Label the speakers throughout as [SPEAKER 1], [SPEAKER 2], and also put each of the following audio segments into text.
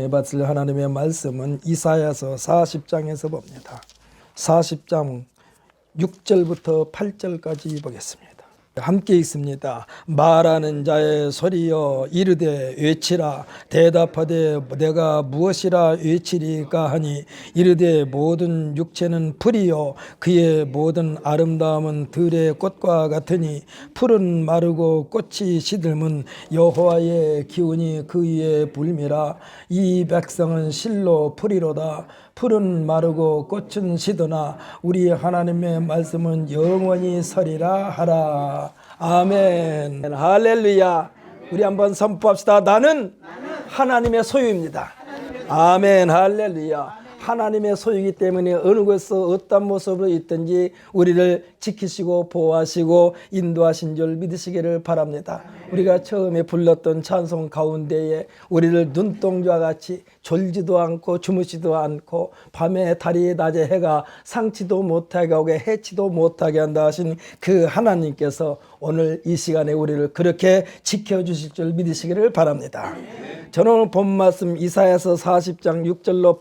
[SPEAKER 1] 은혜 받을 하나님의 말씀은 이사야서 40장에서 봅니다. 40장 6절부터 8절까지 보겠습니다. 함께 읽습니다. 말하는 자의 소리여 이르되 외치라. 대답하되 내가 무엇이라 외치리까 하니 이르되 모든 육체는 풀이요 그의 모든 아름다움은 들의 꽃과 같으니 풀은 마르고 꽃이 시들면 여호와의 기운이 그 위에 불미라. 이 백성은 실로 풀이로다. 풀은 마르고 꽃은 시드나 우리 하나님의 말씀은 영원히 서리라 하라. 아멘. 할렐루야. 우리 한번 선포합시다. 나는 하나님의 소유입니다. 아멘. 할렐루야. 하나님의 소유이기 때문에 어느 곳에서 어떤 모습으로 있든지 우리를 지키시고 보호하시고 인도하신 줄 믿으시기를 바랍니다. 우리가 처음에 불렀던 찬송 가운데에 우리를 눈동자와 같이 졸지도 않고 주무시도 않고 밤에 달이 낮에 해가 상치도 못하게 하고 해치도 못하게 한다 하신 그 하나님께서 오늘 이 시간에 우리를 그렇게 지켜주실 줄 믿으시기를 바랍니다. 저는 오늘 본 말씀 이사야서 40장 6절로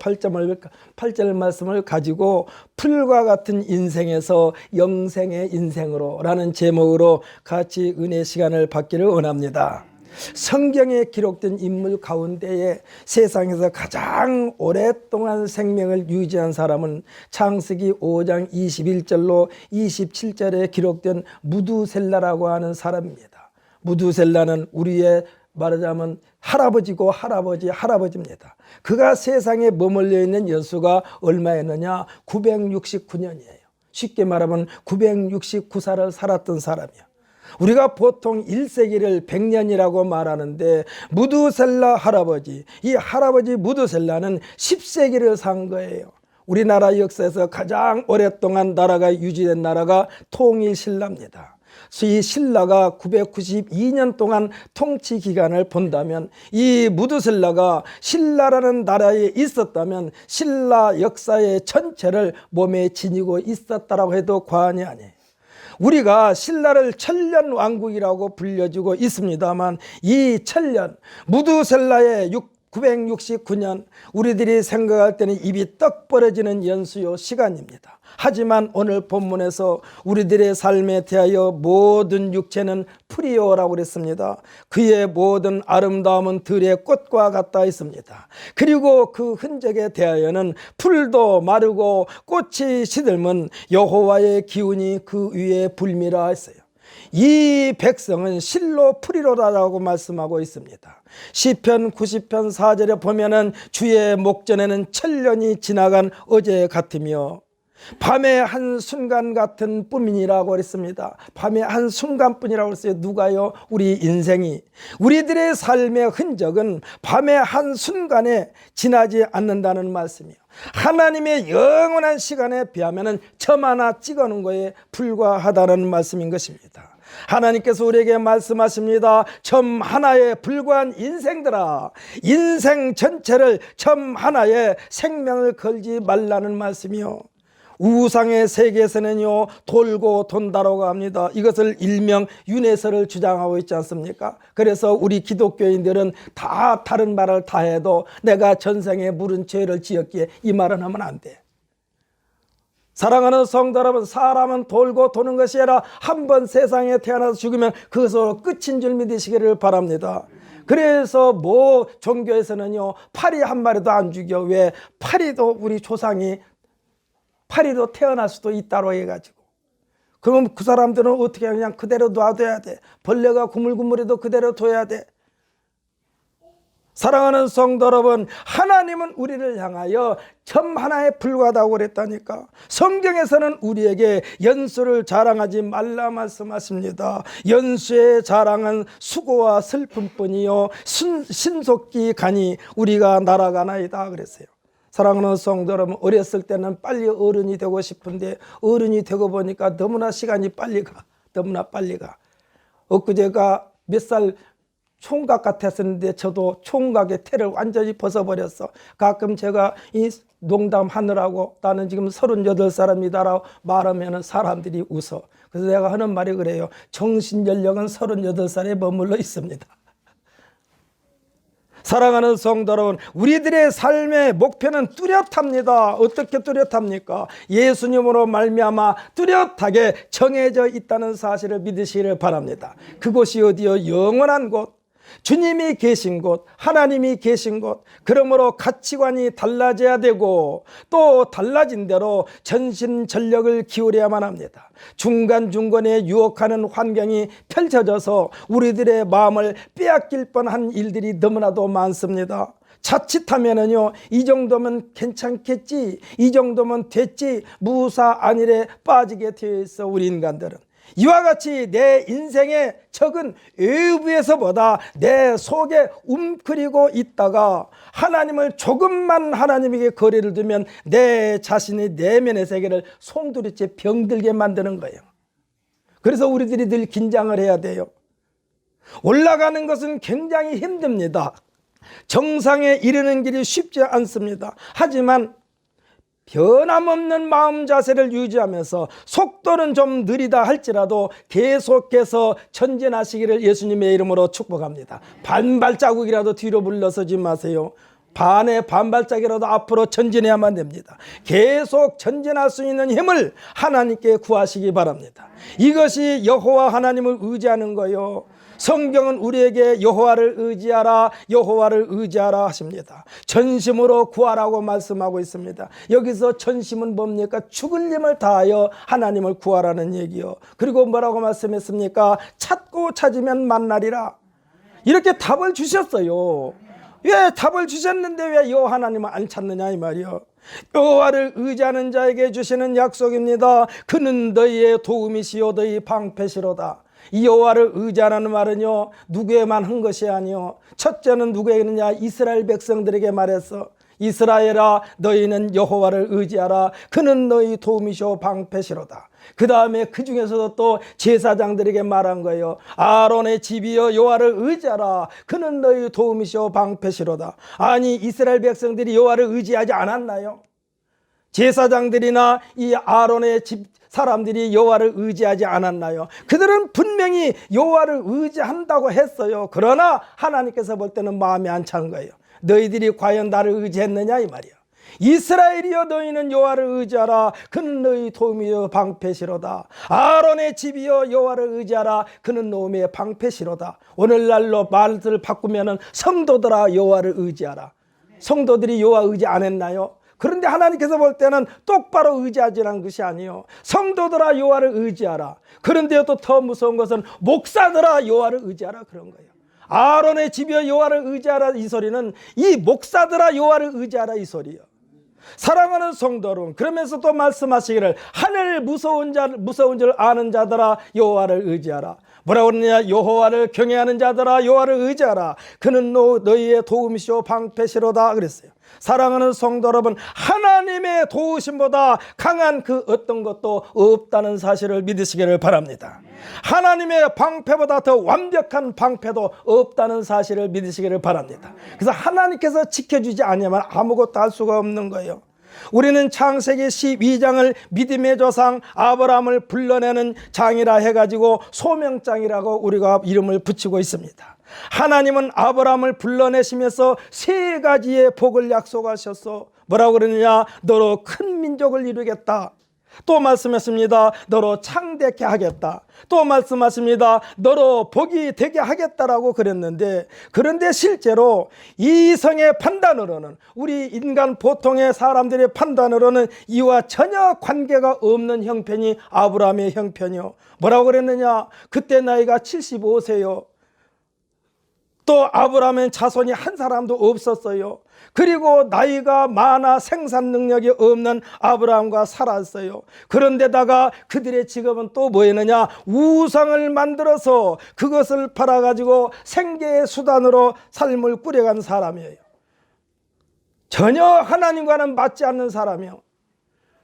[SPEAKER 1] 8절 말씀을 가지고 풀과 같은 인생에서 영생의 인생으로 라는 제목으로 같이 은혜 시간을 받기를 원합니다. 성경에 기록된 인물 가운데에 세상에서 가장 오랫동안 생명을 유지한 사람은 창세기 5장 21절로 27절에 기록된 무두셀라라고 하는 사람입니다. 무두셀라는 우리의 말하자면 할아버지고 할아버지입니다. 그가 세상에 머물러 있는 연수가 얼마였느냐? 969년이에요. 쉽게 말하면 969살을 살았던 사람이야. 우리가 보통 1세기를 100년이라고 말하는데 무두셀라 할아버지, 이 할아버지 무두셀라는 10세기를 산 거예요. 우리나라 역사에서 가장 오랫동안 나라가 유지된 나라가 통일신라입니다. 이 신라가 992년 동안 통치 기간을 본다면 이 무두셀라가 신라라는 나라에 있었다면 신라 역사의 전체를 몸에 지니고 있었다라고 해도 과언이 아니에요. 우리가 신라를 천년 왕국이라고 불려주고 있습니다만 이 천년 무두셀라의 969년 우리들이 생각할 때는 입이 떡 벌어지는 연수요 시간입니다. 하지만 오늘 본문에서 우리들의 삶에 대하여 모든 육체는 풀이요라고 그랬습니다. 그의 모든 아름다움은 들의 꽃과 같다 했습니다. 그리고 그 흔적에 대하여는 풀도 마르고 꽃이 시들면 여호와의 기운이 그 위에 불미라 했어요. 이 백성은 실로 풀이로라고 말씀하고 있습니다. 시편 90편 4절에 보면은 주의 목전에는 천년이 지나간 어제 같으며 밤의 한순간 같은 뿐이라고 그랬습니다. 밤의 한순간뿐이라고 했어요. 누가요? 우리 인생이. 우리들의 삶의 흔적은 밤의 한순간에 지나지 않는다는 말씀이에요. 하나님의 영원한 시간에 비하면 점 하나 찍어놓은 거에 불과하다는 말씀인 것입니다. 하나님께서 우리에게 말씀하십니다. 점 하나에 불과한 인생들아, 인생 전체를 점 하나에 생명을 걸지 말라는 말씀이요. 우상의 세계에서는요 돌고 돈다라고 합니다. 이것을 일명 윤회설을 주장하고 있지 않습니까? 그래서 우리 기독교인들은 다 다른 말을 다 해도 내가 전생에 물은 죄를 지었기에 이 말은 하면 안 돼. 사랑하는 성도 여러분, 사람은 돌고 도는 것이 아니라 한 번 세상에 태어나서 죽으면 그것으로 끝인 줄 믿으시기를 바랍니다. 그래서 뭐 종교에서는요 파리 한 마리도 안 죽여. 왜? 파리도 우리 조상이 파리로 태어날 수도 있다고 해가지고. 그럼 그 사람들은 어떻게 그냥 그대로 놔둬야 돼. 벌레가 구물구물해도 그대로 둬야 돼. 사랑하는 성도 여러분, 하나님은 우리를 향하여 점 하나에 불과하다고 그랬다니까. 성경에서는 우리에게 연수를 자랑하지 말라 말씀하십니다. 연수의 자랑은 수고와 슬픔뿐이요 신속히 가니 우리가 날아가나이다 그랬어요. 사랑하는 성도 여러분, 어렸을 때는 빨리 어른이 되고 싶은데 어른이 되고 보니까 너무나 시간이 빨리 가. 너무나 빨리 가. 엊그제가 몇 살 총각 같았었는데 저도 총각의 태를 완전히 벗어버렸어. 가끔 제가 이 농담하느라고 나는 지금 38살입니다라고 말하면 사람들이 웃어. 그래서 내가 하는 말이 그래요. 정신연령은 38살에 머물러 있습니다. 사랑하는 성도 여러분, 우리들의 삶의 목표는 뚜렷합니다. 어떻게 뚜렷합니까? 예수님으로 말미암아 뚜렷하게 정해져 있다는 사실을 믿으시기를 바랍니다. 그곳이 어디요? 영원한 곳, 주님이 계신 곳, 하나님이 계신 곳. 그러므로 가치관이 달라져야 되고 또 달라진 대로 전심전력을 기울여야만 합니다. 중간중간에 유혹하는 환경이 펼쳐져서 우리들의 마음을 빼앗길 뻔한 일들이 너무나도 많습니다. 자칫하면은요, 이 정도면 괜찮겠지, 이 정도면 됐지, 무사 안일에 빠지게 되어 있어. 우리 인간들은 이와 같이 내 인생의 적은 외부에서보다 내 속에 움크리고 있다가 하나님을 조금만 하나님에게 거리를 두면 내 자신의 내면의 세계를 송두리째 병들게 만드는 거예요. 그래서 우리들이 늘 긴장을 해야 돼요. 올라가는 것은 굉장히 힘듭니다. 정상에 이르는 길이 쉽지 않습니다. 하지만 변함없는 마음 자세를 유지하면서 속도는 좀 느리다 할지라도 계속해서 전진하시기를 예수님의 이름으로 축복합니다. 반발자국이라도 뒤로 물러서지 마세요. 반발짝이라도 앞으로 전진해야만 됩니다. 계속 전진할 수 있는 힘을 하나님께 구하시기 바랍니다. 이것이 여호와 하나님을 의지하는 거예요. 성경은 우리에게 여호와를 의지하라, 여호와를 의지하라 하십니다. 전심으로 구하라고 말씀하고 있습니다. 여기서 전심은 뭡니까? 죽을 힘을 다하여 하나님을 구하라는 얘기요. 그리고 뭐라고 말씀했습니까? 찾고 찾으면 만나리라. 이렇게 답을 주셨어요. 왜 답을 주셨는데 왜 여호와 하나님을 안 찾느냐 이 말이요. 여호와를 의지하는 자에게 주시는 약속입니다. 그는 너희의 도움이시요 너희 방패시로다. 이 여호와를 의지하라는 말은요, 누구에만 한 것이 아니요, 첫째는 누구에게느냐? 이스라엘 백성들에게 말했어. 이스라엘아, 너희는 여호와를 의지하라. 그는 너희 도움이시오 방패시로다. 그 다음에 그 중에서도 또 제사장들에게 말한 거예요. 아론의 집이여 여호와를 의지하라. 그는 너희 도움이시오 방패시로다. 아니, 이스라엘 백성들이 여호와를 의지하지 않았나요? 제사장들이나 이 아론의 집 사람들이 여호와를 의지하지 않았나요? 그들은 분명히 여호와를 의지한다고 했어요. 그러나 하나님께서 볼 때는 마음에 안 차는 거예요. 너희들이 과연 나를 의지했느냐 이 말이야. 이스라엘이여 너희는 여호와를 의지하라. 그는 너희 도움이여 방패시로다. 아론의 집이여 여호와를 의지하라. 그는 너희의 방패시로다. 오늘날로 말을 바꾸면은 성도들아 여호와를 의지하라. 성도들이 여호와 의지 안 했나요? 그런데 하나님께서 볼 때는 똑바로 의지하지라는 것이 아니에요. 성도들아 여호와를 의지하라. 그런데 또 더 무서운 것은 목사들아 여호와를 의지하라 그런 거예요. 아론의 집이여 여호와를 의지하라 이 소리는 이 목사들아 여호와를 의지하라 이 소리예요. 사랑하는 성도 여러분, 그러면서 또 말씀하시기를 하늘 무서운 줄 아는 자들아 여호와를 의지하라. 뭐라고 그러느냐? 여호와를 경외하는 자들아 여호와를 의지하라. 그는 너희의 도움이시오 방패시로다 그랬어요. 사랑하는 성도 여러분, 하나님의 도우심보다 강한 그 어떤 것도 없다는 사실을 믿으시기를 바랍니다. 하나님의 방패보다 더 완벽한 방패도 없다는 사실을 믿으시기를 바랍니다. 그래서 하나님께서 지켜주지 않으면 아무것도 할 수가 없는 거예요. 우리는 창세기 12장을 믿음의 조상 아브라함을 불러내는 장이라 해가지고 소명장이라고 우리가 이름을 붙이고 있습니다. 하나님은 아브라함을 불러내시면서 세 가지의 복을 약속하셨어. 뭐라고 그러느냐? 너로 큰 민족을 이루겠다. 또 말씀했습니다. 너로 창대케 하겠다. 또 말씀하십니다. 너로 복이 되게 하겠다라고 그랬는데, 그런데 실제로 이성의 판단으로는, 우리 인간 보통의 사람들의 판단으로는 이와 전혀 관계가 없는 형편이 아브라함의 형편이요. 뭐라고 그랬느냐? 그때 나이가 75세요. 또 아브라함의 자손이 한 사람도 없었어요. 그리고 나이가 많아 생산 능력이 없는 아브라함과 살았어요. 그런데다가 그들의 직업은 또 뭐였느냐? 우상을 만들어서 그것을 팔아가지고 생계의 수단으로 삶을 꾸려간 사람이에요. 전혀 하나님과는 맞지 않는 사람이요.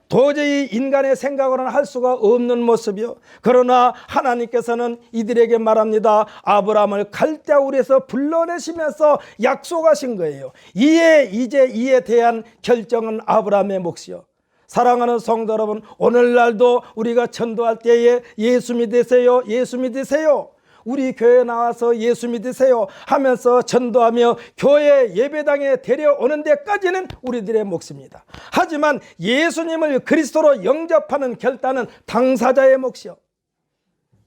[SPEAKER 1] 도저히 인간의 생각으로는 할 수가 없는 모습이요. 그러나 하나님께서는 이들에게 말합니다. 아브라함을 갈대아 우리에서 불러내시면서 약속하신 거예요. 이에 대한 결정은 아브라함의 몫이요. 사랑하는 성도 여러분, 오늘날도 우리가 전도할 때에 예수 믿으세요, 예수 믿으세요. 우리 교회에 나와서 예수 믿으세요 하면서 전도하며 교회 예배당에 데려오는 데까지는 우리들의 몫입니다. 하지만 예수님을 그리스도로 영접하는 결단은 당사자의 몫이요.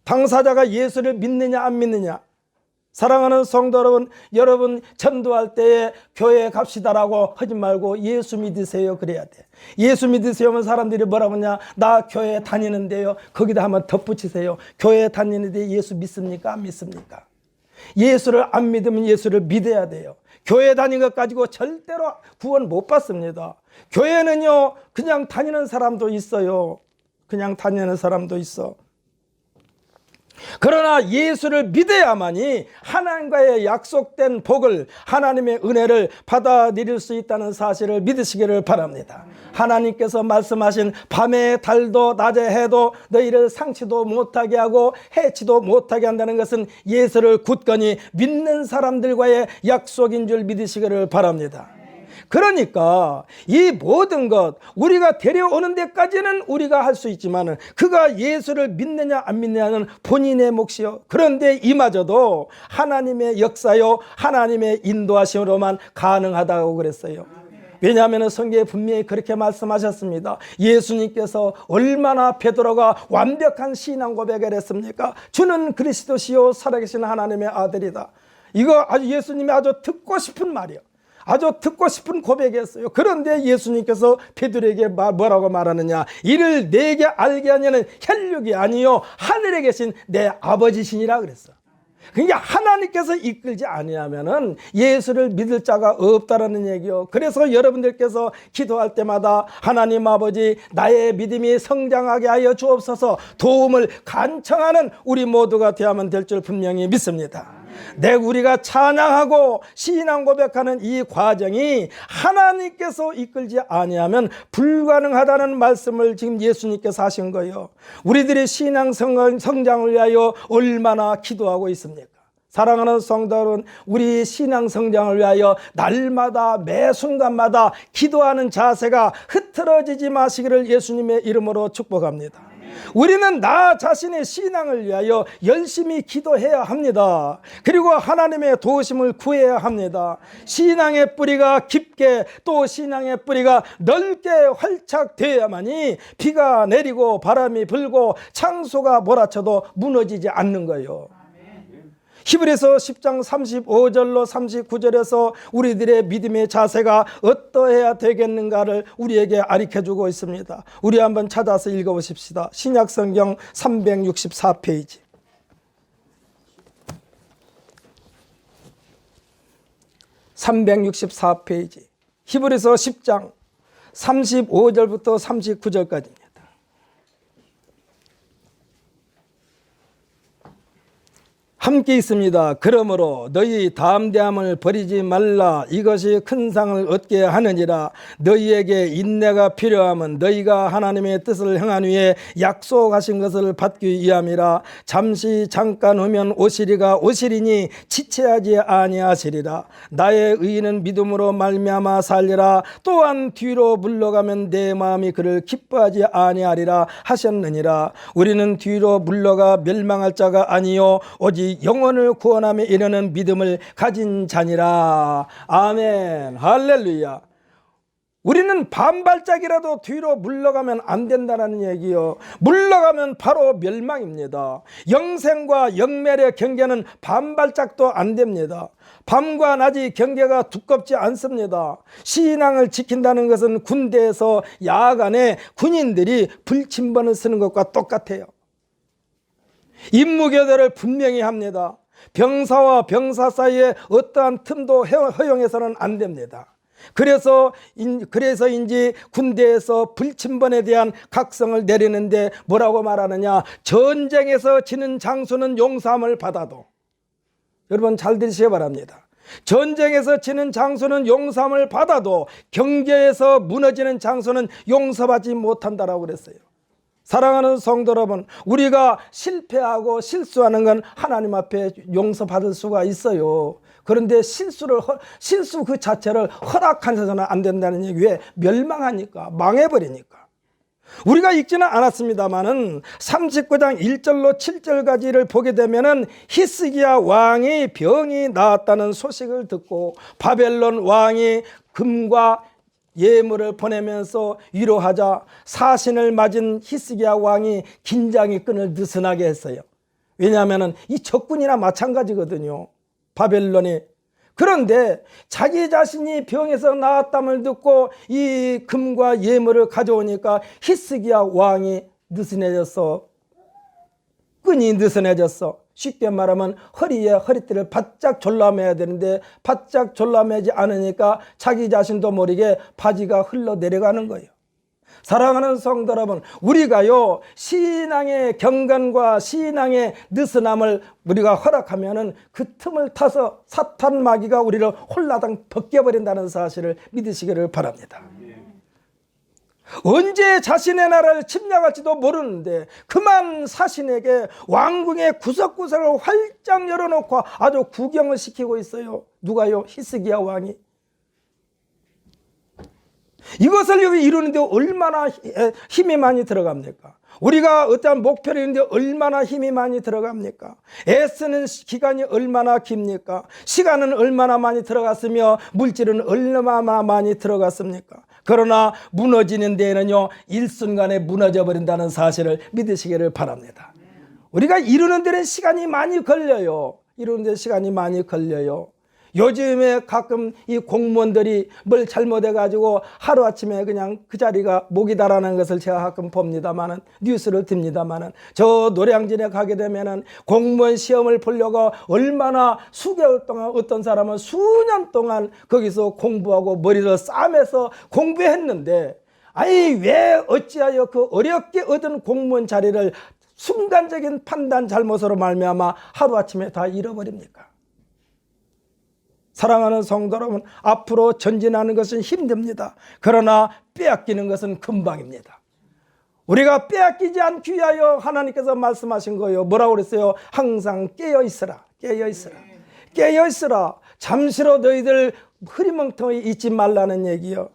[SPEAKER 1] 당사자가 예수를 믿느냐 안 믿느냐. 사랑하는 성도 여러분 전도할 때에 교회에 갑시다라고 하지 말고 예수 믿으세요 그래야 돼. 예수 믿으세요 하면 사람들이 뭐라고 하냐. 나 교회 다니는데요. 거기다 한번 덧붙이세요. 교회 다니는데 예수 믿습니까 안 믿습니까? 예수를 안 믿으면 예수를 믿어야 돼요. 교회 다니는 것 가지고 절대로 구원 못 받습니다. 교회는요 그냥 다니는 사람도 있어요. 그냥 다니는 사람도 있어. 그러나 예수를 믿어야만이 하나님과의 약속된 복을, 하나님의 은혜를 받아들일 수 있다는 사실을 믿으시기를 바랍니다. 하나님께서 말씀하신 밤에 달도 낮에 해도 너희를 상치도 못하게 하고 해치도 못하게 한다는 것은 예수를 굳건히 믿는 사람들과의 약속인 줄 믿으시기를 바랍니다. 그러니까 이 모든 것 우리가 데려오는 데까지는 우리가 할 수 있지만 그가 예수를 믿느냐 안 믿느냐는 본인의 몫이요. 그런데 이마저도 하나님의 역사요 하나님의 인도하심으로만 가능하다고 그랬어요. 왜냐하면 성경에 분명히 그렇게 말씀하셨습니다. 예수님께서 얼마나 베드로가 완벽한 신앙 고백을 했습니까? 주는 그리스도시요 살아계신 하나님의 아들이다. 이거 아주 예수님이 아주 듣고 싶은 말이에요. 아주 듣고 싶은 고백이었어요. 그런데 예수님께서 베드로에게 뭐라고 말하느냐. 이를 내게 알게 하냐는 혈육이 아니요 하늘에 계신 내 아버지시니라 그랬어. 그러니까 하나님께서 이끌지 아니하면은 예수를 믿을 자가 없다라는 얘기요. 그래서 여러분들께서 기도할 때마다 하나님 아버지 나의 믿음이 성장하게 하여 주옵소서 도움을 간청하는 우리 모두가 되어야만 될 줄 분명히 믿습니다. 우리가 찬양하고 신앙 고백하는 이 과정이 하나님께서 이끌지 아니하면 불가능하다는 말씀을 지금 예수님께서 하신 거예요. 우리들이 신앙 성장을 위하여 얼마나 기도하고 있습니까? 사랑하는 성도 여러분, 우리 신앙 성장을 위하여 날마다 매 순간마다 기도하는 자세가 흐트러지지 마시기를 예수님의 이름으로 축복합니다. 우리는 나 자신의 신앙을 위하여 열심히 기도해야 합니다. 그리고 하나님의 도우심을 구해야 합니다. 신앙의 뿌리가 깊게 또 신앙의 뿌리가 넓게 활착 되어야만이 비가 내리고 바람이 불고 창수가 몰아쳐도 무너지지 않는 거예요. 히브리서 10장 35절로 39절에서 우리들의 믿음의 자세가 어떠해야 되겠는가를 우리에게 가르쳐주고 있습니다. 우리 한번 찾아서 읽어보십시다. 신약성경 364페이지. 히브리서 10장 35절부터 39절까지입니다. 함께 있습니다. 그러므로 너희 담대함을 버리지 말라. 이것이 큰 상을 얻게 하느니라. 너희에게 인내가 필요하면 너희가 하나님의 뜻을 행한 후에 약속하신 것을 받기 위함이라. 잠시 잠깐 후면 오시리가 오시리니 지체하지 아니하시리라. 나의 의인은 믿음으로 말미암아 살리라. 또한 뒤로 물러가면 내 마음이 그를 기뻐하지 아니하리라 하셨느니라. 우리는 뒤로 물러가 멸망할 자가 아니요 오직 영혼을 구원함에 이르는 믿음을 가진 자니라. 아멘. 할렐루야. 우리는 반발짝이라도 뒤로 물러가면 안 된다는 얘기요. 물러가면 바로 멸망입니다. 영생과 영멸의 경계는 반발짝도 안 됩니다. 밤과 낮이 경계가 두껍지 않습니다. 신앙을 지킨다는 것은 군대에서 야간에 군인들이 불침번을 쓰는 것과 똑같아요. 임무교대를 분명히 합니다. 병사와 병사 사이에 어떠한 틈도 허용해서는 안 됩니다. 그래서인지 군대에서 불침번에 대한 각성을 내리는데 뭐라고 말하느냐. 전쟁에서 지는 장수는 용서함을 받아도, 여러분 잘 들으시기 바랍니다. 전쟁에서 지는 장수는 용서함을 받아도 경계에서 무너지는 장수는 용서받지 못한다라고 그랬어요. 사랑하는 성도 여러분, 우리가 실패하고 실수하는 건 하나님 앞에 용서받을 수가 있어요. 그런데 실수 그 자체를 허락하셔서는 안 된다는 얘기. 왜? 멸망하니까, 망해버리니까. 우리가 읽지는 않았습니다마는 39장 1절로 7절까지를 보게 되면은 히스기야 왕이 병이 나았다는 소식을 듣고 바벨론 왕이 금과 예물을 보내면서 위로하자 사신을 맞은 히스기야 왕이 긴장의 끈을 느슨하게 했어요. 왜냐하면 이 적군이나 마찬가지거든요, 바벨론이. 그런데 자기 자신이 병에서 나았담을 듣고 이 금과 예물을 가져오니까 히스기야 왕이 느슨해졌어. 끈이 느슨해졌어. 쉽게 말하면 허리에 허리띠를 바짝 졸라매야 되는데 바짝 졸라매지 않으니까 자기 자신도 모르게 바지가 흘러내려가는 거예요. 사랑하는 성도 여러분, 우리가요 신앙의 경건과 신앙의 느슨함을 우리가 허락하면은 그 틈을 타서 사탄 마귀가 우리를 홀라당 벗겨버린다는 사실을 믿으시기를 바랍니다. 언제 자신의 나라를 침략할지도 모르는데 그만 사신에게 왕궁의 구석구석을 활짝 열어놓고 아주 구경을 시키고 있어요. 누가요? 히스기야 왕이. 이것을 이루는데 얼마나 힘이 많이 들어갑니까? 우리가 어떠한 목표를 이루는데 얼마나 힘이 많이 들어갑니까? 애쓰는 기간이 얼마나 깁니까? 시간은 얼마나 많이 들어갔으며 물질은 얼마나 많이 들어갔습니까? 그러나 무너지는 데에는요 일순간에 무너져 버린다는 사실을 믿으시기를 바랍니다. 우리가 이루는 데는 시간이 많이 걸려요. 이루는 데 시간이 많이 걸려요. 요즘에 가끔 이 공무원들이 뭘 잘못해가지고 하루아침에 그냥 그 자리가 목이 달아나는 것을 제가 가끔 봅니다만은, 뉴스를 듭니다만은, 저 노량진에 가게 되면은 공무원 시험을 보려고 얼마나 수개월 동안, 어떤 사람은 수년 동안 거기서 공부하고 머리를 싸매서 공부했는데, 아니 왜 어찌하여 그 어렵게 얻은 공무원 자리를 순간적인 판단 잘못으로 말미암아 하루아침에 다 잃어버립니까? 사랑하는 성도 여러분, 앞으로 전진하는 것은 힘듭니다. 그러나 빼앗기는 것은 금방입니다. 우리가 빼앗기지 않기 위하여 하나님께서 말씀하신 거예요. 뭐라고 그랬어요? 항상 깨어있으라, 깨어있으라, 깨어있으라. 잠시로 너희들 흐리멍텅이 있지 말라는 얘기요.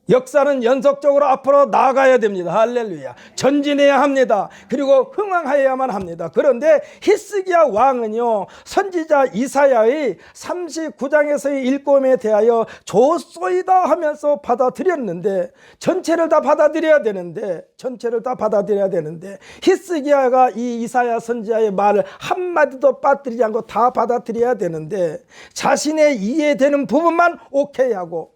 [SPEAKER 1] 역사는 연속적으로 앞으로 나아가야 됩니다. 할렐루야. 전진해야 합니다. 그리고 흥왕하여야만 합니다. 그런데 히스기야 왕은요 선지자 이사야의 39장에서의 일감에 대하여 좋소이다 하면서 받아들였는데, 전체를 다 받아들여야 되는데 히스기야가 이 이사야 선지자의 말을 한마디도 빠뜨리지 않고 다 받아들여야 되는데, 자신의 이해되는 부분만 오케이 하고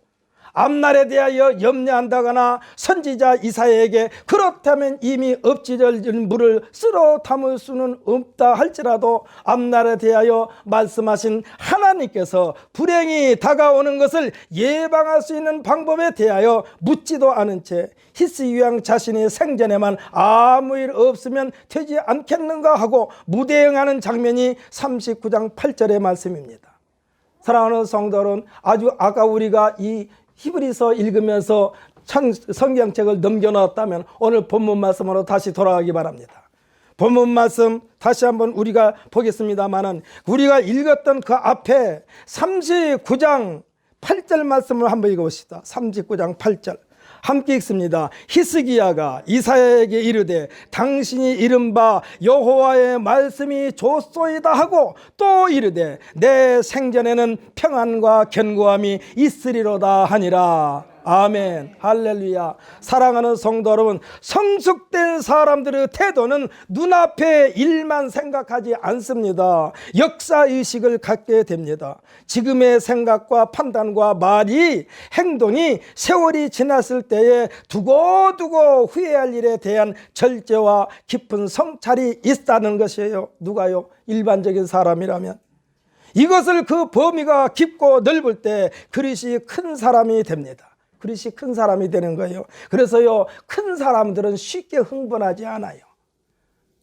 [SPEAKER 1] 앞날에 대하여 염려한다거나 선지자 이사야에게 그렇다면 이미 엎질러진 물을 쓸어 담을 수는 없다 할지라도 앞날에 대하여 말씀하신 하나님께서 불행이 다가오는 것을 예방할 수 있는 방법에 대하여 묻지도 않은 채 히스기야 왕 자신의 생전에만 아무 일 없으면 되지 않겠는가 하고 무대응하는 장면이 39장 8절의 말씀입니다. 사랑하는 성도 여러분, 아주 아까 우리가 이 히브리서 읽으면서 성경책을 넘겨놨다면 오늘 본문 말씀으로 다시 돌아가기 바랍니다. 본문 말씀 다시 한번 우리가 보겠습니다만은, 우리가 읽었던 그 앞에 39장 8절 말씀을 한번 읽어봅시다. 39장 8절 함께 읽습니다. 히스기야가 이사야에게 이르되 당신이 이른바 여호와의 말씀이 좋소이다 하고 또 이르되 내 생전에는 평안과 견고함이 있으리로다 하니라. 아멘. 할렐루야. 사랑하는 성도 여러분, 성숙된 사람들의 태도는 눈앞의 일만 생각하지 않습니다. 역사의식을 갖게 됩니다. 지금의 생각과 판단과 말이, 행동이 세월이 지났을 때에 두고두고 후회할 일에 대한 절제와 깊은 성찰이 있다는 것이에요. 누가요? 일반적인 사람이라면. 이것을 그 범위가 깊고 넓을 때 그릇이 큰 사람이 됩니다. 그릇이 큰 사람이 되는 거예요. 그래서요, 큰 사람들은 쉽게 흥분하지 않아요.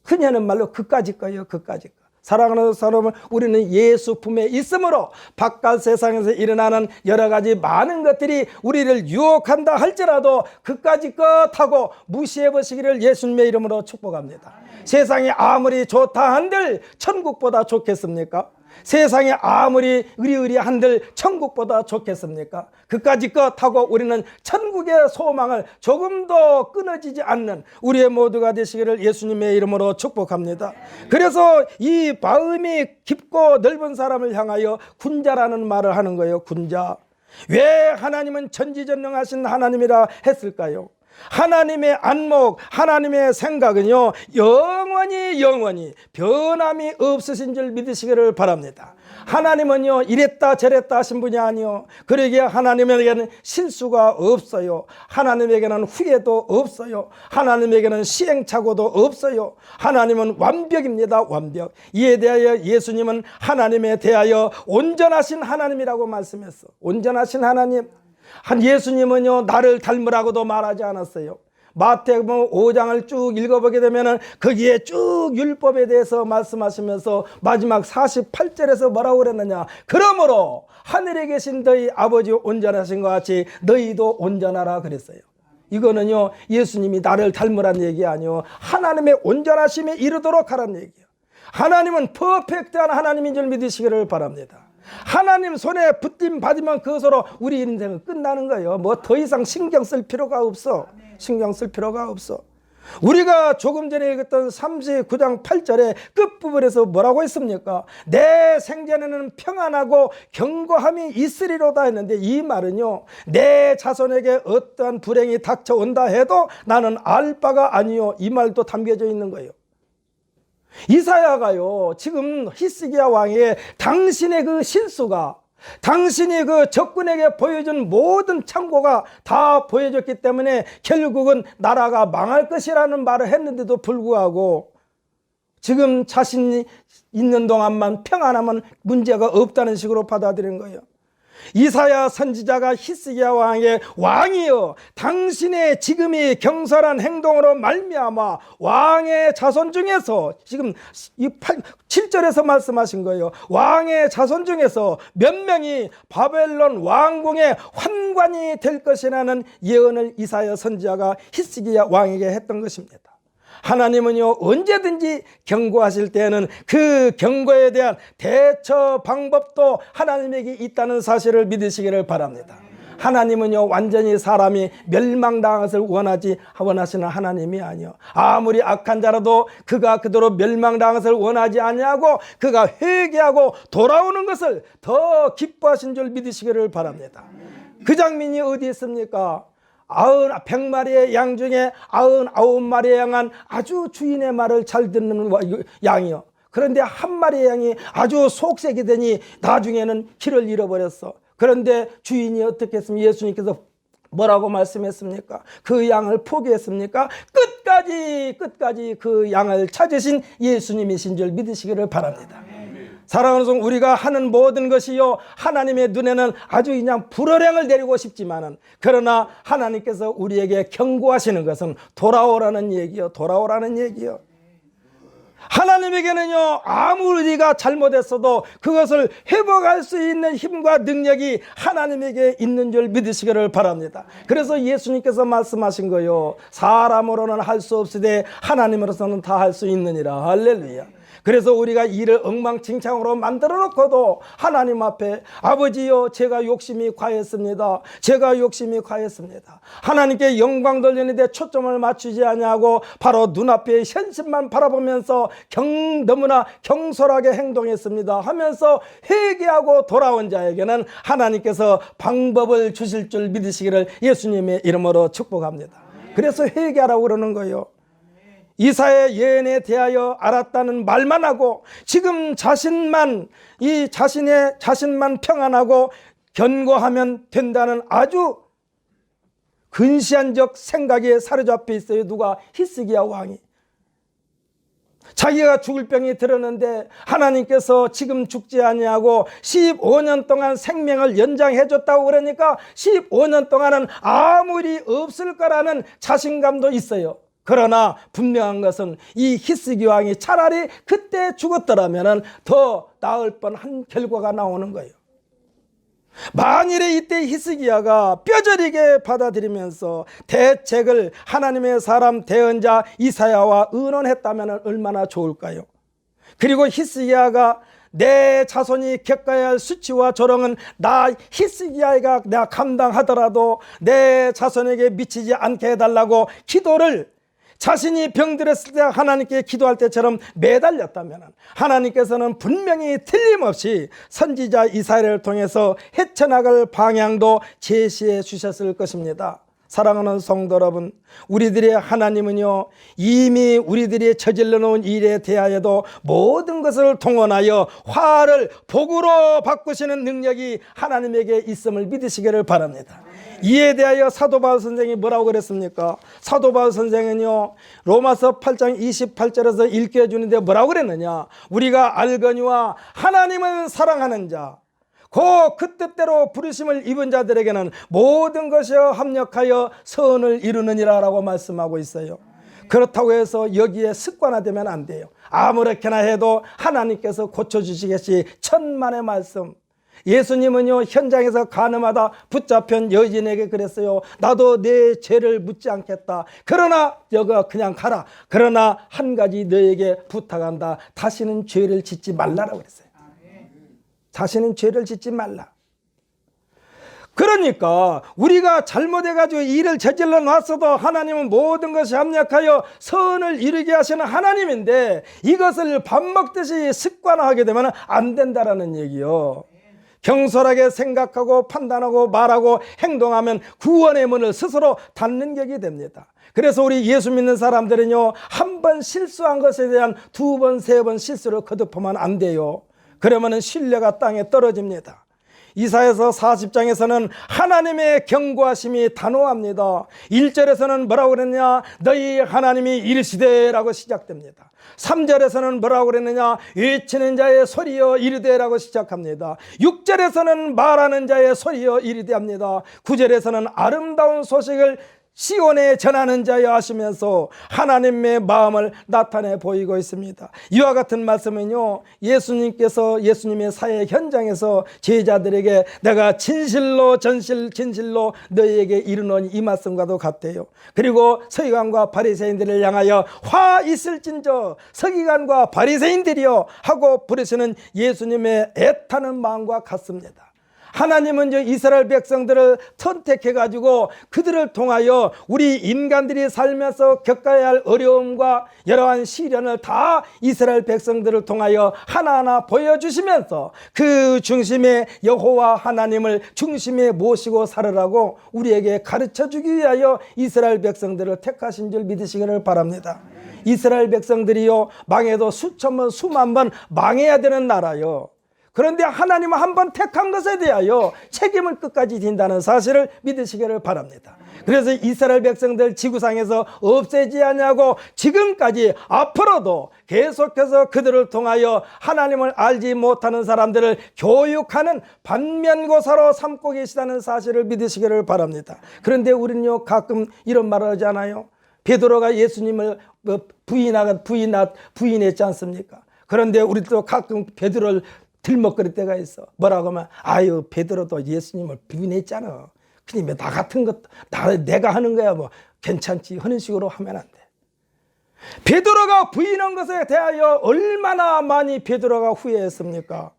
[SPEAKER 1] 그녀는 말로 그까짓 거예요. 그까짓 거. 사랑하는 사람은, 우리는 예수 품에 있으므로 바깥 세상에서 일어나는 여러 가지 많은 것들이 우리를 유혹한다 할지라도 그까짓 것 하고 무시해 보시기를 예수님의 이름으로 축복합니다. 세상이 아무리 좋다 한들 천국보다 좋겠습니까? 세상에 아무리 의리의리한들 천국보다 좋겠습니까? 그까짓 하고 우리는 천국의 소망을 조금도 끊어지지 않는 우리의 모두가 되시기를 예수님의 이름으로 축복합니다. 그래서 이 마음이 깊고 넓은 사람을 향하여 군자라는 말을 하는 거예요. 군자. 왜 하나님은 전지전능하신 하나님이라 했을까요? 하나님의 안목, 하나님의 생각은요, 영원히 변함이 없으신 줄 믿으시기를 바랍니다. 하나님은요, 이랬다 저랬다 하신 분이 아니요, 그러기에 하나님에게는 실수가 없어요. 하나님에게는 후회도 없어요. 하나님에게는 시행착오도 없어요. 하나님은 완벽입니다. 완벽. 이에 대하여 예수님은 하나님에 대하여 온전하신 하나님이라고 말씀했어. 온전하신 하나님. 한 예수님은요, 나를 닮으라고도 말하지 않았어요. 마태복음 5장을 쭉 읽어보게 되면은 거기에 쭉 율법에 대해서 말씀하시면서 마지막 48절에서 뭐라고 그랬느냐? 그러므로 하늘에 계신 너희 아버지 온전하신 것 같이 너희도 온전하라 그랬어요. 이거는요, 예수님이 나를 닮으란 얘기 아니요, 하나님의 온전하심에 이르도록 하라는 얘기예요. 하나님은 퍼펙트한 하나님인 줄 믿으시기를 바랍니다. 하나님 손에 붙임 받으면 그것으로 우리 인생은 끝나는 거예요. 뭐 더 이상 신경 쓸 필요가 없어. 신경 쓸 필요가 없어. 우리가 조금 전에 읽었던 39장 8절의 끝부분에서 뭐라고 했습니까? 내 생전에는 평안하고 견고함이 있으리로다 했는데, 이 말은요, 내 자손에게 어떠한 불행이 닥쳐온다 해도 나는 알 바가 아니요, 이 말도 담겨져 있는 거예요. 이사야가요, 지금 히스기야 왕의 당신의 그 실수가, 당신이 그 적군에게 보여준 모든 창고가 다 보여졌기 때문에 결국은 나라가 망할 것이라는 말을 했는데도 불구하고 지금 자신이 있는 동안만 평안하면 문제가 없다는 식으로 받아들인 거예요. 이사야 선지자가 히스기야 왕의 왕이여, 당신의 지금이 경솔한 행동으로 말미암아 왕의 자손 중에서, 지금 이 7절에서 말씀하신 거예요. 왕의 자손 중에서 몇 명이 바벨론 왕궁의 환관이 될 것이라는 예언을 이사야 선지자가 히스기야 왕에게 했던 것입니다. 하나님은요, 언제든지 경고하실 때에는 그 경고에 대한 대처 방법도 하나님에게 있다는 사실을 믿으시기를 바랍니다. 하나님은요, 완전히 사람이 멸망당한 것을 원하시는 하나님이 아니요, 아무리 악한 자라도 그가 그대로 멸망당한 것을 원하지 아니하고 그가 회개하고 돌아오는 것을 더 기뻐하신 줄 믿으시기를 바랍니다. 그 장면이 어디 있습니까? 100마리의 양 중에 99마리의 양은 아주 주인의 말을 잘 듣는 양이요, 그런데 한 마리의 양이 아주 속색이 되니 나중에는 길을 잃어버렸어. 그런데 주인이 어떻게 했습니까? 예수님께서 뭐라고 말씀했습니까? 그 양을 포기했습니까? 끝까지 그 양을 찾으신 예수님이신 줄 믿으시기를 바랍니다. 사랑하는 성, 우리가 하는 모든 것이요, 하나님의 눈에는 아주 그냥 불어량을 내리고 싶지만은, 그러나 하나님께서 우리에게 경고하시는 것은 돌아오라는 얘기요, 돌아오라는 얘기요. 하나님에게는요, 아무리 우리가 잘못했어도 그것을 회복할 수 있는 힘과 능력이 하나님에게 있는 줄 믿으시기를 바랍니다. 그래서 예수님께서 말씀하신 거요, 사람으로는 할 수 없으되 하나님으로서는 다 할 수 있느니라. 할렐루야. 그래서 우리가 이를 엉망진창으로 만들어 놓고도 하나님 앞에 아버지여, 제가 욕심이 과했습니다. 제가 욕심이 과했습니다. 하나님께 영광 돌리는데 초점을 맞추지 아니하고 바로 눈앞의 현실만 바라보면서 너무나 경솔하게 행동했습니다 하면서 회개하고 돌아온 자에게는 하나님께서 방법을 주실 줄 믿으시기를 예수님의 이름으로 축복합니다. 그래서 회개하라고 그러는 거예요. 이사의 예언에 대하여 알았다는 말만 하고 지금 자신만 평안하고 견고하면 된다는 아주 근시안적 생각에 사로잡혀 있어요. 누가? 히스기야 왕이. 자기가 죽을 병이 들었는데 하나님께서 지금 죽지 아니하고 15년 동안 생명을 연장해 줬다고 그러니까 15년 동안은 아무 일이 없을 거라는 자신감도 있어요. 그러나 분명한 것은 이 히스기 왕이 차라리 그때 죽었더라면 더 나을 뻔한 결과가 나오는 거예요. 만일에 이때 히스기야가 뼈저리게 받아들이면서 대책을 하나님의 사람 대언자 이사야와 의논했다면 얼마나 좋을까요? 그리고 히스기야가 내 자손이 겪어야 할 수치와 조롱은 나 히스기야가 내가 감당하더라도 내 자손에게 미치지 않게 해달라고 기도를 자신이 병들었을 때 하나님께 기도할 때처럼 매달렸다면 하나님께서는 분명히 틀림없이 선지자 이사야를 통해서 헤쳐나갈 방향도 제시해 주셨을 것입니다. 사랑하는 성도 여러분, 우리들의 하나님은요, 이미 우리들이 저질러 놓은 일에 대하여도 모든 것을 동원하여 화를 복으로 바꾸시는 능력이 하나님에게 있음을 믿으시기를 바랍니다. 이에 대하여 사도 바울 선생이 뭐라고 그랬습니까? 사도 바울 선생은요, 로마서 8장 28절에서 읽게 해주는데 뭐라고 그랬느냐? 우리가 알거니와 하나님을 사랑하는 자, 그 뜻대로 부르심을 입은 자들에게는 모든 것이 합력하여 선을 이루느니라 라고 말씀하고 있어요. 그렇다고 해서 여기에 습관화되면 안 돼요. 아무렇게나 해도 하나님께서 고쳐주시겠지. 천만의 말씀. 예수님은요, 현장에서 가늠하다 붙잡힌 여인에게 그랬어요. 나도 내 죄를 묻지 않겠다. 그러나 여가 그냥 가라. 그러나 한 가지 너에게 부탁한다. 다시는 죄를 짓지 말라라고 그랬어요. 다시는 죄를 짓지 말라. 그러니까 우리가 잘못해가지고 일을 저질러 놨어도 하나님은 모든 것이 합력하여 선을 이루게 하시는 하나님인데 이것을 밥 먹듯이 습관화하게 되면 안 된다라는 얘기요. 경솔하게 생각하고 판단하고 말하고 행동하면 구원의 문을 스스로 닫는 격이 됩니다. 그래서 우리 예수 믿는 사람들은요, 한 번 실수한 것에 대한 두 번, 세 번 실수를 거듭하면 안 돼요. 그러면 신뢰가 땅에 떨어집니다. 이사야서 40장에서는 하나님의 경고하심이 단호합니다. 1절에서는 뭐라고 그랬냐? 너희 하나님이 이르시되 라고 시작됩니다. 3절에서는 뭐라고 그랬느냐? 외치는 자의 소리여 이르되 라고 시작합니다. 6절에서는 말하는 자의 소리여 이르되 합니다. 9절에서는 아름다운 소식을 시온에 전하는 자여 하시면서 하나님의 마음을 나타내 보이고 있습니다. 이와 같은 말씀은요, 예수님의 사회 현장에서 제자들에게 내가 진실로 진실로 너희에게 이르노니 이 말씀과도 같아요. 그리고 서기관과 바리새인들을 향하여 화 있을진저 서기관과 바리새인들이여 하고 부르시는 예수님의 애타는 마음과 같습니다. 하나님은 이스라엘 백성들을 선택해가지고 그들을 통하여 우리 인간들이 살면서 겪어야 할 어려움과 여러한 시련을 다 이스라엘 백성들을 통하여 하나하나 보여주시면서 그 중심에 여호와 하나님을 중심에 모시고 살으라고 우리에게 가르쳐주기 위하여 이스라엘 백성들을 택하신 줄 믿으시기를 바랍니다. 이스라엘 백성들이요, 망해도 수천 번 수만 번 망해야 되는 나라요. 그런데 하나님은 한 번 택한 것에 대하여 책임을 끝까지 진다는 사실을 믿으시기를 바랍니다. 그래서 이스라엘 백성들 지구상에서 없애지 않냐고 지금까지 앞으로도 계속해서 그들을 통하여 하나님을 알지 못하는 사람들을 교육하는 반면교사로 삼고 계시다는 사실을 믿으시기를 바랍니다. 그런데 우리는요, 가끔 이런 말을 하지 않아요? 베드로가 예수님을 부인했지 않습니까? 그런데 우리도 가끔 베드로를 들먹거릴 때가 있어. 뭐라고 하면 아유, 베드로도 예수님을 부인했잖아. 그냥 나 같은 것도 내가 하는 거야 뭐 괜찮지 하는 식으로 하면 안 돼. 베드로가 부인한 것에 대하여 얼마나 많이 베드로가 후회했습니까?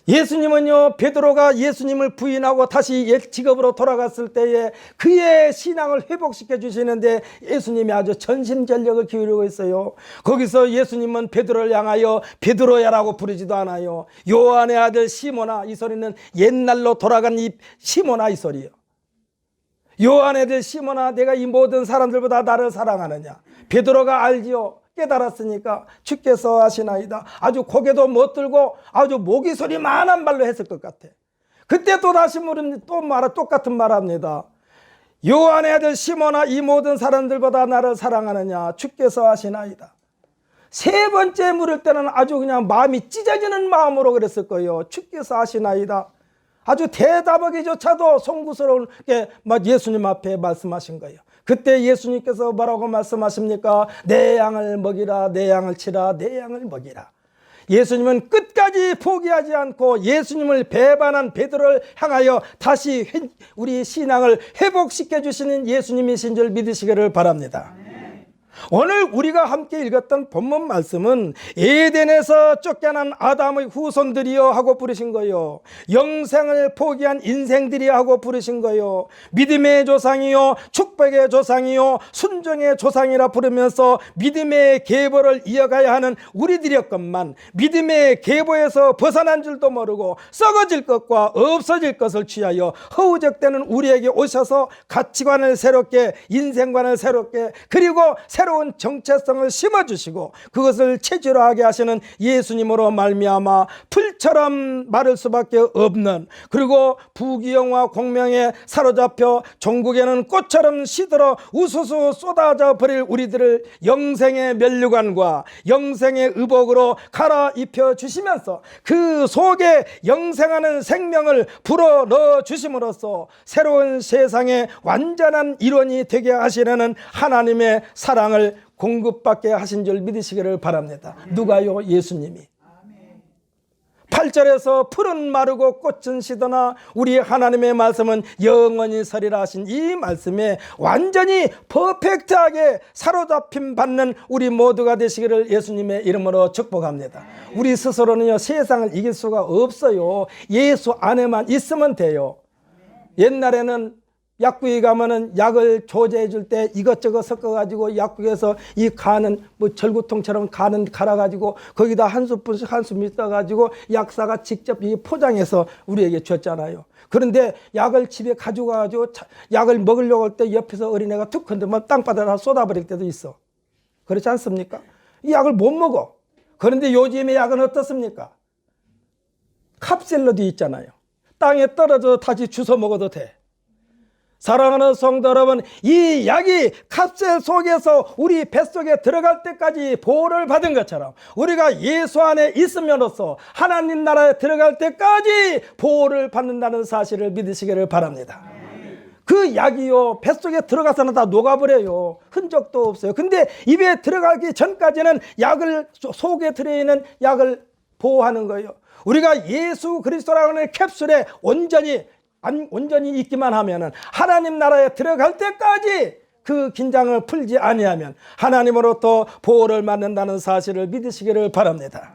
[SPEAKER 1] 예수님은요, 베드로가 예수님을 부인하고 다시 옛 직업으로 돌아갔을 때에 그의 신앙을 회복시켜 주시는데 예수님이 아주 전심전력을 기울이고 있어요. 거기서 예수님은 베드로를 향하여 베드로야라고 부르지도 않아요. 요한의 아들 시몬아, 이 소리는 옛날로 돌아간 이 시몬아 이 소리예요. 요한의 아들 시몬아, 내가 이 모든 사람들보다 나를 사랑하느냐? 베드로가 알지요. 깨달았으니까 주께서 하시나이다. 아주 고개도 못 들고 아주 목이 소리만한 말로 했을 것 같아. 그때 또 다시 물은 똑같은 말 합니다. 요한의 아들 시몬아, 이 모든 사람들보다 나를 사랑하느냐? 주께서 하시나이다. 세 번째 물을 때는 아주 그냥 마음이 찢어지는 마음으로 그랬을 거예요. 주께서 하시나이다. 아주 대답하기조차도 송구스럽게 예수님 앞에 말씀하신 거예요. 그때 예수님께서 뭐라고 말씀하십니까? 내 양을 먹이라, 내 양을 치라, 내 양을 먹이라. 예수님은 끝까지 포기하지 않고 예수님을 배반한 베드로를 향하여 다시 우리 신앙을 회복시켜 주시는 예수님이신 줄 믿으시기를 바랍니다. 오늘 우리가 함께 읽었던 본문 말씀은 에덴에서 쫓겨난 아담의 후손들이여 하고 부르신 거요, 영생을 포기한 인생들이여 하고 부르신 거요, 믿음의 조상이요 축복의 조상이요 순종의 조상이라 부르면서 믿음의 계보를 이어가야 하는 우리들이었건만 믿음의 계보에서 벗어난 줄도 모르고 썩어질 것과 없어질 것을 취하여 허우적대는 우리에게 오셔서 가치관을 새롭게, 인생관을 새롭게, 그리고 새로운 정체성을 심어주시고 그것을 체질화하게 하시는 예수님으로 말미암아 풀처럼 마를 수밖에 없는, 그리고 부귀영화 공명에 사로잡혀 종국에는 꽃처럼 시들어 우수수 쏟아져 버릴 우리들을 영생의 면류관과 영생의 의복으로 갈아입혀 주시면서 그 속에 영생하는 생명을 불어넣어 주심으로써 새로운 세상의 완전한 일원이 되게 하시려는 하나님의 사랑을 공급받게 하신 줄 믿으시기를 바랍니다. 누가요? 예수님이. 8절에서 풀은 마르고 꽃은 시드나 우리 하나님의 말씀은 영원히 서리라 하신 이 말씀에 완전히 퍼펙트하게 사로잡힘 받는 우리 모두가 되시기를 예수님의 이름으로 축복합니다. 우리 스스로는요, 세상을 이길 수가 없어요. 예수 안에만 있으면 돼요. 옛날에는 약국에 가면은 약을 조제해 줄 때 이것저것 섞어가지고 약국에서 이 간은 뭐 절구통처럼 간은 갈아가지고 거기다 한 스푼씩 한 스푼 떠가지고 약사가 직접 이 포장해서 우리에게 줬잖아요. 그런데 약을 집에 가져가가지고 약을 먹으려고 할 때 옆에서 어린애가 툭 흔들면 땅바닥에 쏟아버릴 때도 있어. 그렇지 않습니까? 이 약을 못 먹어. 그런데 요즘의 약은 어떻습니까? 캅셀러도 있잖아요. 땅에 떨어져 다시 주워 먹어도 돼. 사랑하는 성도 여러분, 이 약이 캅셀 속에서 우리 뱃속에 들어갈 때까지 보호를 받은 것처럼 우리가 예수 안에 있음으로써 하나님 나라에 들어갈 때까지 보호를 받는다는 사실을 믿으시기를 바랍니다. 그 약이요, 뱃속에 들어가서는 다 녹아버려요. 흔적도 없어요. 근데 입에 들어가기 전까지는 약을, 속에 들어있는 약을 보호하는 거예요. 우리가 예수 그리스도라는 캡슐에 온전히 있기만 하면은 하나님 나라에 들어갈 때까지 그 긴장을 풀지 아니하면 하나님으로부터 보호를 받는다는 사실을 믿으시기를 바랍니다.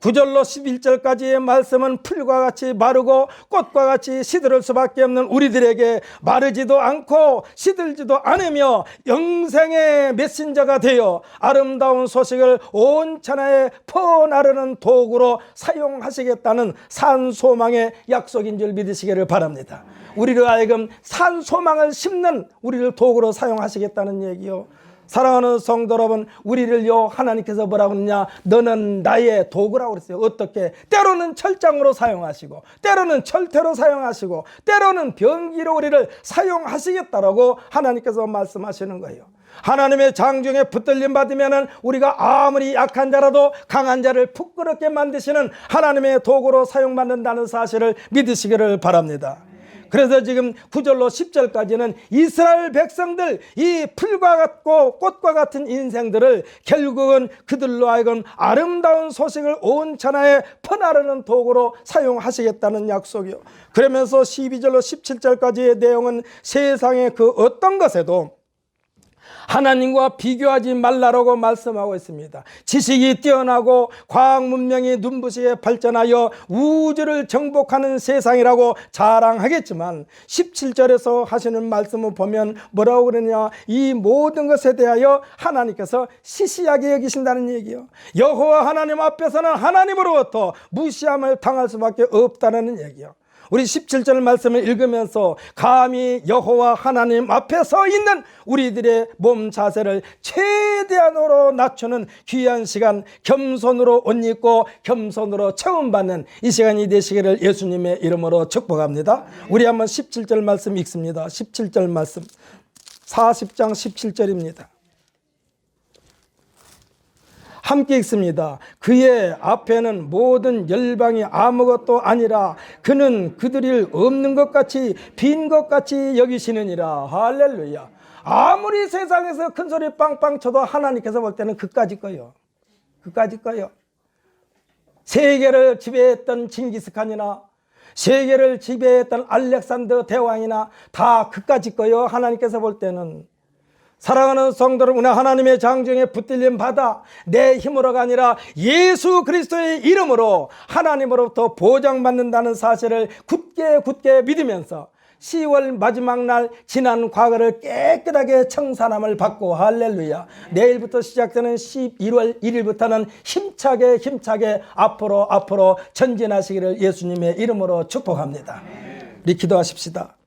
[SPEAKER 1] 9절로 11절까지의 말씀은 풀과 같이 마르고 꽃과 같이 시들 수밖에 없는 우리들에게 마르지도 않고 시들지도 않으며 영생의 메신저가 되어 아름다운 소식을 온 천하에 퍼나르는 도구로 사용하시겠다는 산소망의 약속인 줄 믿으시기를 바랍니다. 우리를 하여금 산소망을 심는 우리를 도구로 사용하시겠다는 얘기요. 사랑하는 성도 여러분, 우리를요, 하나님께서 뭐라고 그러냐, 너는 나의 도구라고 그랬어요. 어떻게? 때로는 철장으로 사용하시고, 때로는 철퇴로 사용하시고, 때로는 병기로 우리를 사용하시겠다라고 하나님께서 말씀하시는 거예요. 하나님의 장중에 붙들림 받으면은 우리가 아무리 약한 자라도 강한 자를 부끄럽게 만드시는 하나님의 도구로 사용받는다는 사실을 믿으시기를 바랍니다. 그래서 지금 9절로 10절까지는 이스라엘 백성들, 이 풀과 같고 꽃과 같은 인생들을 결국은 그들로 하여금 아름다운 소식을 온 천하에 퍼나르는 도구로 사용하시겠다는 약속이요. 그러면서 12절로 17절까지의 내용은 세상의 그 어떤 것에도 하나님과 비교하지 말라라고 말씀하고 있습니다. 지식이 뛰어나고 과학 문명이 눈부시게 발전하여 우주를 정복하는 세상이라고 자랑하겠지만 17절에서 하시는 말씀을 보면 뭐라고 그러냐, 이 모든 것에 대하여 하나님께서 시시하게 여기신다는 얘기요. 여호와 하나님 앞에서는 하나님으로부터 무시함을 당할 수밖에 없다는 얘기요. 우리 17절 말씀을 읽으면서 감히 여호와 하나님 앞에 서 있는 우리들의 몸 자세를 최대한으로 낮추는 귀한 시간, 겸손으로 옷 입고 겸손으로 체험받는 이 시간이 되시기를 예수님의 이름으로 축복합니다. 우리 한번 17절 말씀 읽습니다. 17절 말씀, 40장 17절입니다. 함께 읽습니다. 그의 앞에는 모든 열방이 아무것도 아니라 그는 그들이 없는 것 같이 빈 것 같이 여기시느니라. 할렐루야. 아무리 세상에서 큰 소리 빵빵 쳐도 하나님께서 볼 때는 그까짓 거요. 그까짓 거요. 세계를 지배했던 징기스칸이나 세계를 지배했던 알렉산더 대왕이나 다 그까짓 거요. 하나님께서 볼 때는 사랑하는 성도 여러분, 하나님의 장정에 붙들림 받아 내 힘으로가 아니라 예수 그리스도의 이름으로 하나님으로부터 보장받는다는 사실을 굳게 믿으면서 10월 마지막 날 지난 과거를 깨끗하게 청산함을 받고, 할렐루야, 내일부터 시작되는 11월 1일부터는 힘차게 앞으로 전진하시기를 예수님의 이름으로 축복합니다. 우리 기도하십시다.